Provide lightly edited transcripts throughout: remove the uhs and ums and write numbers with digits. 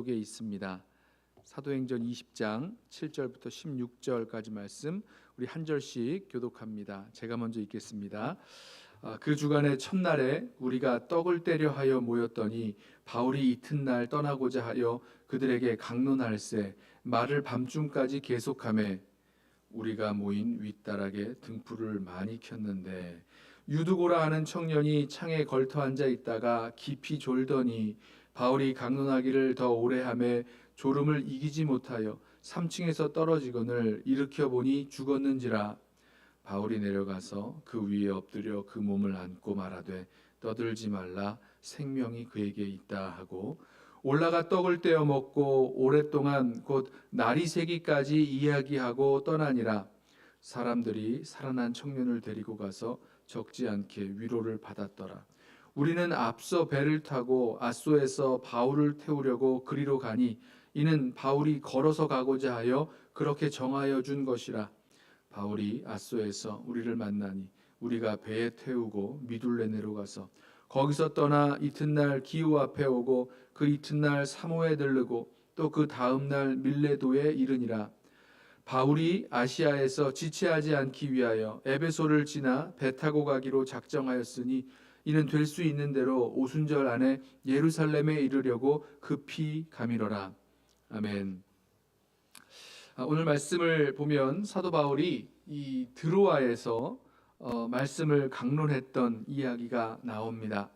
속에 있습니다. 사도행전 20장 7절부터 16절까지 말씀 우리 한 절씩 교독합니다. 제가 먼저 읽겠습니다. 그 주간의 첫날에 우리가 떡을 떼려 하여 모였더니 바울이 이튿날 떠나고자 하여 그들에게 강론할세 말을 밤중까지 계속하매 우리가 모인 윗다락에 등불을 많이 켰는데 유두고라 하는 청년이 창에 걸터 앉아 있다가 깊이 졸더니 바울이 강론하기를 더 오래 하매 졸음을 이기지 못하여 3층에서 떨어지거늘 일으켜 보니 죽었는지라. 바울이 내려가서 그 위에 엎드려 그 몸을 안고 말하되 떠들지 말라 생명이 그에게 있다 하고 올라가 떡을 떼어 먹고 오랫동안 곧 날이 새기까지 이야기하고 떠나니라. 사람들이 살아난 청년을 데리고 가서 적지 않게 위로를 받았더라. 우리는 앞서 배를 타고 앗소에서 바울을 태우려고 그리로 가니 이는 바울이 걸어서 가고자 하여 그렇게 정하여 준 것이라. 바울이 앗소에서 우리를 만나니 우리가 배에 태우고 미둘레네로 가서 거기서 떠나 이튿날 기호 앞에 오고 그 이튿날 사모에 들르고 또 그 다음날 밀레도에 이르니라. 바울이 아시아에서 지체하지 않기 위하여 에베소를 지나 배 타고 가기로 작정하였으니 이는 될 수 있는 대로 오순절 안에 예루살렘에 이르려고 급히 가미러라. 아멘. 오늘 말씀을 보면 사도 바울이 이 드로아에서 말씀을 강론했던 이야기가 나옵니다.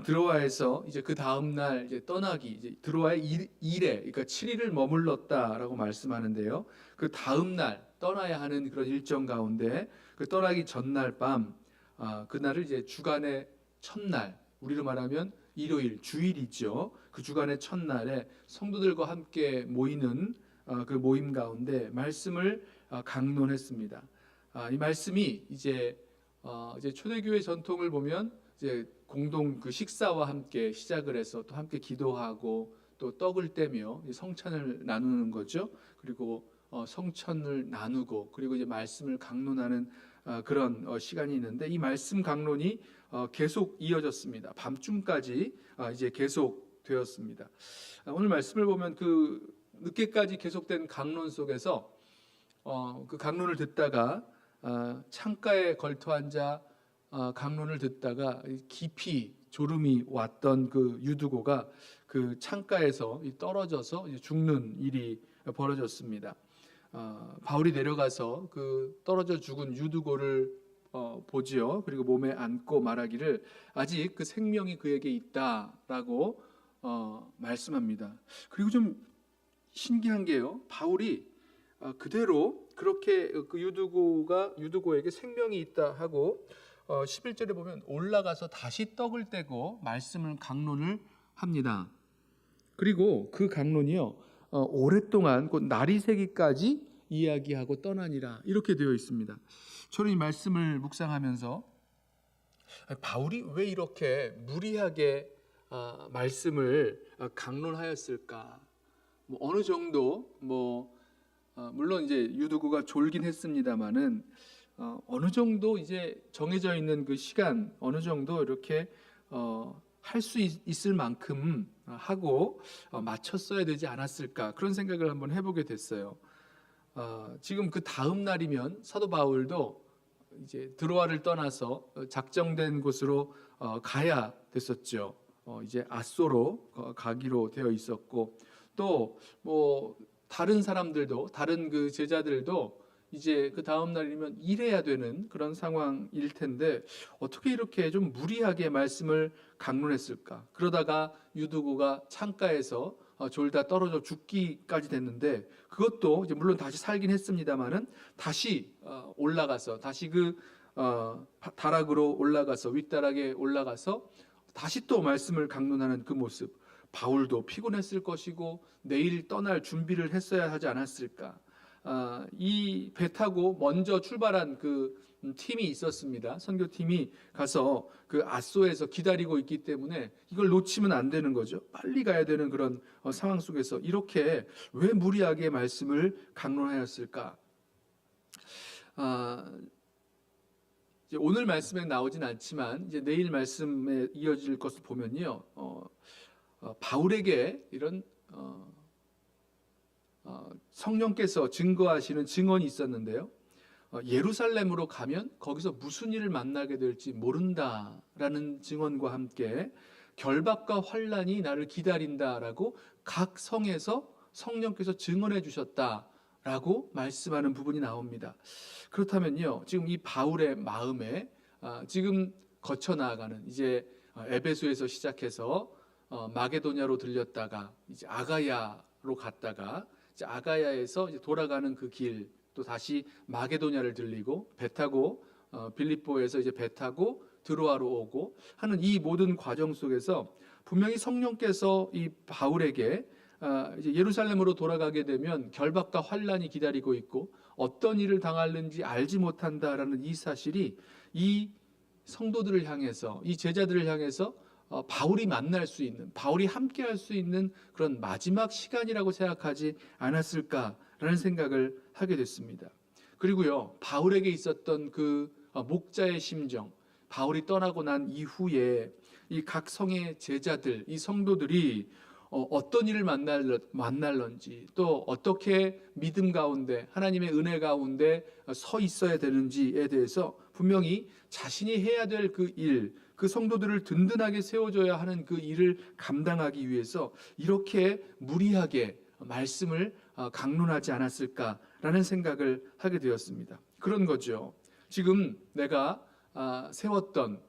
드로아에서 이제 그 다음 날 이제 떠나기, 이제 드로아의 일에, 그러니까 7일을 머물렀다라고 말씀하는데요. 그 다음 날 떠나야 하는 그런 일정 가운데 그 떠나기 전날 밤, 그날을 이제 주간의 첫날, 우리로 말하면 일요일, 주일이죠. 그 주간의 첫날에 성도들과 함께 모이는 그 모임 가운데 말씀을 강론했습니다. 이 말씀이 이제 초대교회 전통을 보면 이제 공동 그 식사와 함께 시작을 해서 또 함께 기도하고 또 떡을 떼며 성찬을 나누는 거죠. 그리고 성천을 나누고 그리고 이제 말씀을 강론하는 그런 시간이 있는데 이 말씀 강론이 계속 이어졌습니다. 밤중까지 이제 계속 되었습니다. 오늘 말씀을 보면 그 늦게까지 계속된 강론 속에서 그 강론을 듣다가 창가에 걸터 앉아 강론을 듣다가 깊이 졸음이 왔던 그 유두고가 그 창가에서 떨어져서 죽는 일이 벌어졌습니다. 바울이 내려가서 그 떨어져 죽은 유두고를 보지요. 그리고 몸에 안고 말하기를 아직 그 생명이 그에게 있다라고 말씀합니다. 그리고 좀 신기한 게요. 바울이 그대로 그렇게 그 유두고에게 생명이 있다 하고 11절에 보면 올라가서 다시 떡을 떼고 말씀을 강론을 합니다. 그리고 그 강론이요 오랫동안 곧 날이 새기까지 이야기하고 떠나니라 이렇게 되어 있습니다. 저는 이 말씀을 묵상하면서 바울이 왜 이렇게 무리하게 말씀을 강론하였을까? 어느 정도 물론 이제 유두고가 졸긴 했습니다만은 어느 정도 이제 정해져 있는 그 시간 어느 정도 이렇게 할 수 있을 만큼 하고 마쳤어야 되지 않았을까 그런 생각을 한번 해보게 됐어요. 지금 그 다음 날이면 사도 바울도 이제 드로아를 떠나서 작정된 곳으로 가야 됐었죠. 이제 앗소로 가기로 되어 있었고 또 다른 사람들도 다른 그 제자들도 이제 그 다음 날이면 일해야 되는 그런 상황일 텐데 어떻게 이렇게 좀 무리하게 말씀을 강론했을까? 그러다가 유두고가 창가에서 졸다 떨어져 죽기까지 됐는데 그것도 이제 물론 다시 살긴 했습니다만은 다시 올라가서 다시 그 다락으로 올라가서 윗다락에 올라가서 다시 또 말씀을 강론하는 그 모습. 바울도 피곤했을 것이고 내일 떠날 준비를 했어야 하지 않았을까? 이 배 타고 먼저 출발한 그 팀이 있었습니다. 선교팀이 가서 그 앗소에서 기다리고 있기 때문에 이걸 놓치면 안 되는 거죠. 빨리 가야 되는 그런 상황 속에서 이렇게 왜 무리하게 말씀을 강론하였을까? 이제 오늘 말씀에 나오진 않지만 이제 내일 말씀에 이어질 것을 보면요, 바울에게 이런 성령께서 증거하시는 증언이 있었는데요. 예루살렘으로 가면 거기서 무슨 일을 만나게 될지 모른다라는 증언과 함께 결박과 환란이 나를 기다린다라고 각 성에서 성령께서 증언해 주셨다라고 말씀하는 부분이 나옵니다. 그렇다면요, 지금 이 바울의 마음에 지금 거쳐 나아가는 이제 에베소에서 시작해서 마게도냐로 들렸다가 이제 아가야로 갔다가 이제 아가야에서 이제 돌아가는 그 길, 또 다시 마게도냐를 들리고 배 타고 빌립보에서 이제 배 타고 드로아로 오고 하는 이 모든 과정 속에서 분명히 성령께서 이 바울에게 이제 예루살렘으로 돌아가게 되면 결박과 환란이 기다리고 있고 어떤 일을 당하는지 알지 못한다라는 이 사실이 이 성도들을 향해서, 이 제자들을 향해서 바울이 만날 수 있는, 바울이 함께 할 수 있는 그런 마지막 시간이라고 생각하지 않았을까라는 생각을 하게 됐습니다. 그리고요, 바울에게 있었던 그 목자의 심정, 바울이 떠나고 난 이후에 이 각 성의 제자들, 이 성도들이 어떤 일을 만날런지, 또 어떻게 믿음 가운데, 하나님의 은혜 가운데 서 있어야 되는지에 대해서 분명히 자신이 해야 될 그 일, 그 성도들을 든든하게 세워줘야 하는 그 일을 감당하기 위해서 이렇게 무리하게 말씀을 강론하지 않았을까라는 생각을 하게 되었습니다. 그런 거죠. 지금 내가 세웠던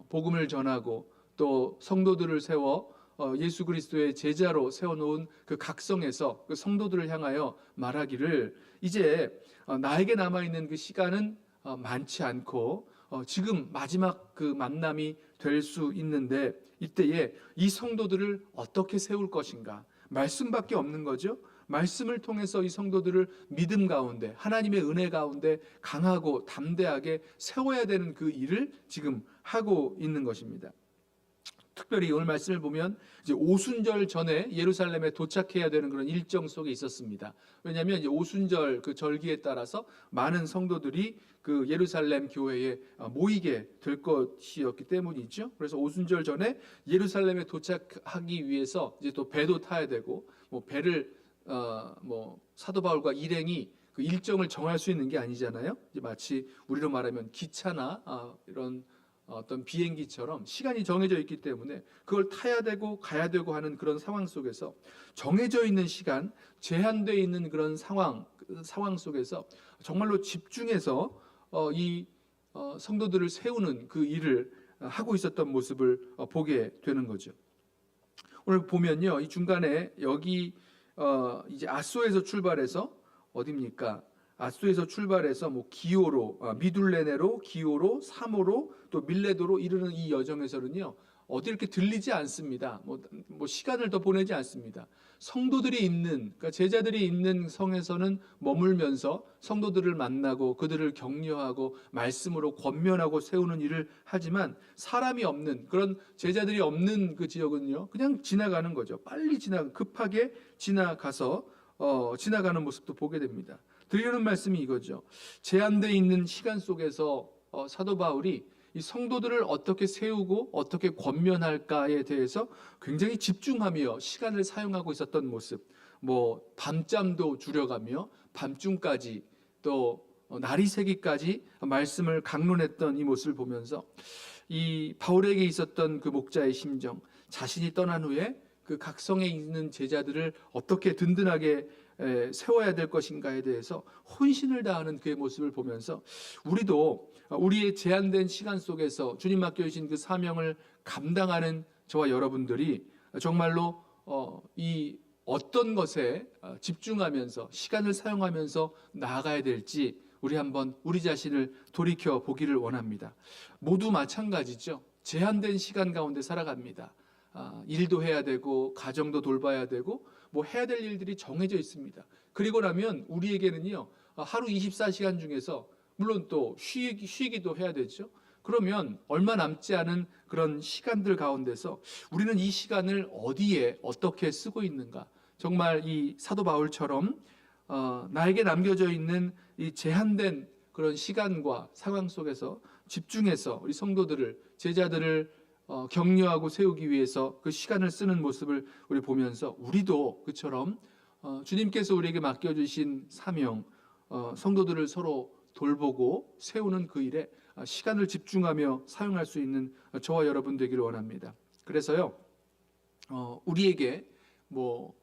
복음을 전하고 또 성도들을 세워 예수 그리스도의 제자로 세워놓은 그 각성에서 그 성도들을 향하여 말하기를 이제 나에게 남아있는 그 시간은 많지 않고 지금 마지막 그 만남이 될 수 있는데 이때에 이 성도들을 어떻게 세울 것인가, 말씀밖에 없는 거죠. 말씀을 통해서 이 성도들을 믿음 가운데, 하나님의 은혜 가운데 강하고 담대하게 세워야 되는 그 일을 지금 하고 있는 것입니다. 특별히 오늘 말씀을 보면 이제 오순절 전에 예루살렘에 도착해야 되는 그런 일정 속에 있었습니다. 왜냐하면 이제 오순절 그 절기에 따라서 많은 성도들이 그 예루살렘 교회에 모이게 될 것이었기 때문이죠. 그래서 오순절 전에 예루살렘에 도착하기 위해서 이제 또 배도 타야 되고, 뭐 배를 사도 바울과 일행이 그 일정을 정할 수 있는 게 아니잖아요. 이제 마치 우리로 말하면 기차나 이런 어떤 비행기처럼 시간이 정해져 있기 때문에 그걸 타야 되고 가야 되고 하는 그런 상황 속에서 정해져 있는 시간, 제한되어 있는 그런 상황 속에서 정말로 집중해서 이 성도들을 세우는 그 일을 하고 있었던 모습을 보게 되는 거죠. 오늘 보면요, 이 중간에 여기 이제 아소에서 출발해서 어디입니까? 아소에서 출발해서 뭐 기오로, 미둘레네로, 기오로, 사모로, 또 밀레도로 이르는 이 여정에서는요, 어디 이렇게 들리지 않습니다. 뭐 시간을 더 보내지 않습니다. 성도들이 있는, 그러니까 제자들이 있는 성에서는 머물면서 성도들을 만나고 그들을 격려하고 말씀으로 권면하고 세우는 일을 하지만 사람이 없는, 그런 제자들이 없는 그 지역은요, 그냥 지나가는 거죠. 빨리 급하게 지나가서 지나가는 모습도 보게 됩니다. 드리는 말씀이 이거죠. 제한되어 있는 시간 속에서 사도 바울이 이 성도들을 어떻게 세우고 어떻게 권면할까에 대해서 굉장히 집중하며 시간을 사용하고 있었던 모습, 뭐 밤잠도 줄여가며 밤중까지 또 날이 새기까지 말씀을 강론했던 이 모습을 보면서 이 바울에게 있었던 그 목자의 심정, 자신이 떠난 후에 그 각성에 있는 제자들을 어떻게 든든하게 세워야 될 것인가에 대해서 혼신을 다하는 그의 모습을 보면서 우리도 우리의 제한된 시간 속에서 주님 맡겨주신 그 사명을 감당하는 저와 여러분들이 정말로 이 어떤 것에 집중하면서 시간을 사용하면서 나아가야 될지 우리 한번 우리 자신을 돌이켜 보기를 원합니다. 모두 마찬가지죠. 제한된 시간 가운데 살아갑니다. 일도 해야 되고 가정도 돌봐야 되고 뭐 해야 될 일들이 정해져 있습니다. 그리고 나면 우리에게는요, 하루 24시간 중에서 물론 또 쉬기도 해야 되죠. 그러면 얼마 남지 않은 그런 시간들 가운데서 우리는 이 시간을 어디에 어떻게 쓰고 있는가, 정말 이 사도 바울처럼 나에게 남겨져 있는 이 제한된 그런 시간과 상황 속에서 집중해서 우리 성도들을, 제자들을 격려하고 세우기 위해서 그 시간을 쓰는 모습을 우리 보면서 우리도 그처럼 주님께서 우리에게 맡겨주신 사명, 성도들을 서로 돌보고 세우는 그 일에 시간을 집중하며 사용할 수 있는 저와 여러분 되기를 원합니다. 그래서요, 우리에게 뭐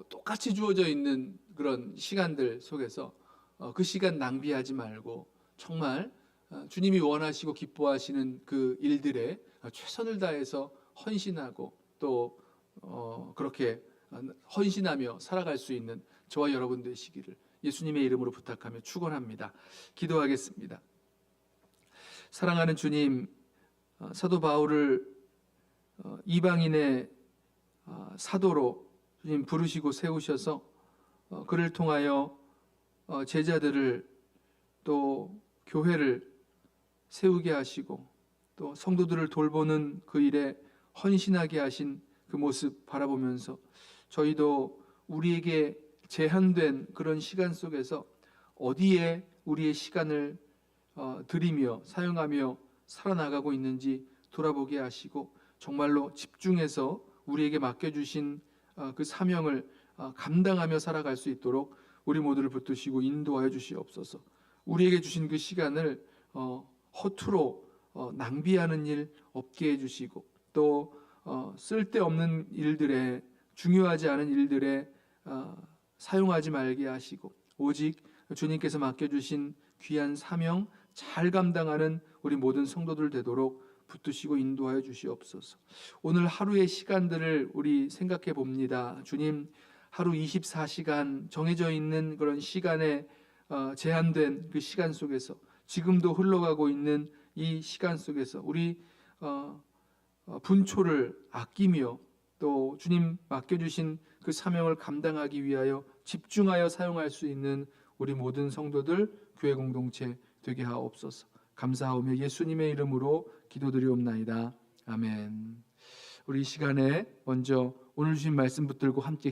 똑같이 주어져 있는 그런 시간들 속에서 그 시간 낭비하지 말고 정말 주님이 원하시고 기뻐하시는 그 일들에 최선을 다해서 헌신하고 또 그렇게 헌신하며 살아갈 수 있는 저와 여러분 되시기를 예수님의 이름으로 부탁하며 축원합니다. 기도하겠습니다. 사랑하는 주님, 사도 바울을 이방인의 사도로 주님 부르시고 세우셔서 그를 통하여 제자들을 또 교회를 세우게 하시고 또 성도들을 돌보는 그 일에 헌신하게 하신 그 모습 바라보면서 저희도 우리에게 제한된 그런 시간 속에서 어디에 우리의 시간을 들이며 사용하며 살아나가고 있는지 돌아보게 하시고 정말로 집중해서 우리에게 맡겨주신 그 사명을 감당하며 살아갈 수 있도록 우리 모두를 붙드시고 인도하여 주시옵소서. 우리에게 주신 그 시간을 허투루 낭비하는 일 없게 해주시고 또 쓸데없는 일들에 중요하지 않은 일들에 사용하지 말게 하시고 오직 주님께서 맡겨주신 귀한 사명 잘 감당하는 우리 모든 성도들 되도록 붙드시고 인도하여 주시옵소서. 오늘 하루의 시간들을 우리 생각해 봅니다. 주님, 하루 24시간 정해져 있는 그런 시간에 제한된 그 시간 속에서 지금도 흘러가고 있는 이 시간 속에서 우리 분초를 아끼며 또 주님 맡겨주신 그 사명을 감당하기 위하여 집중하여 사용할 수 있는 우리 모든 성도들 교회 공동체 되게 하옵소서. 감사하오며 예수님의 이름으로 기도드리옵나이다. 아멘. 우리 이 시간에 먼저 오늘 주신 말씀 붙들고 함께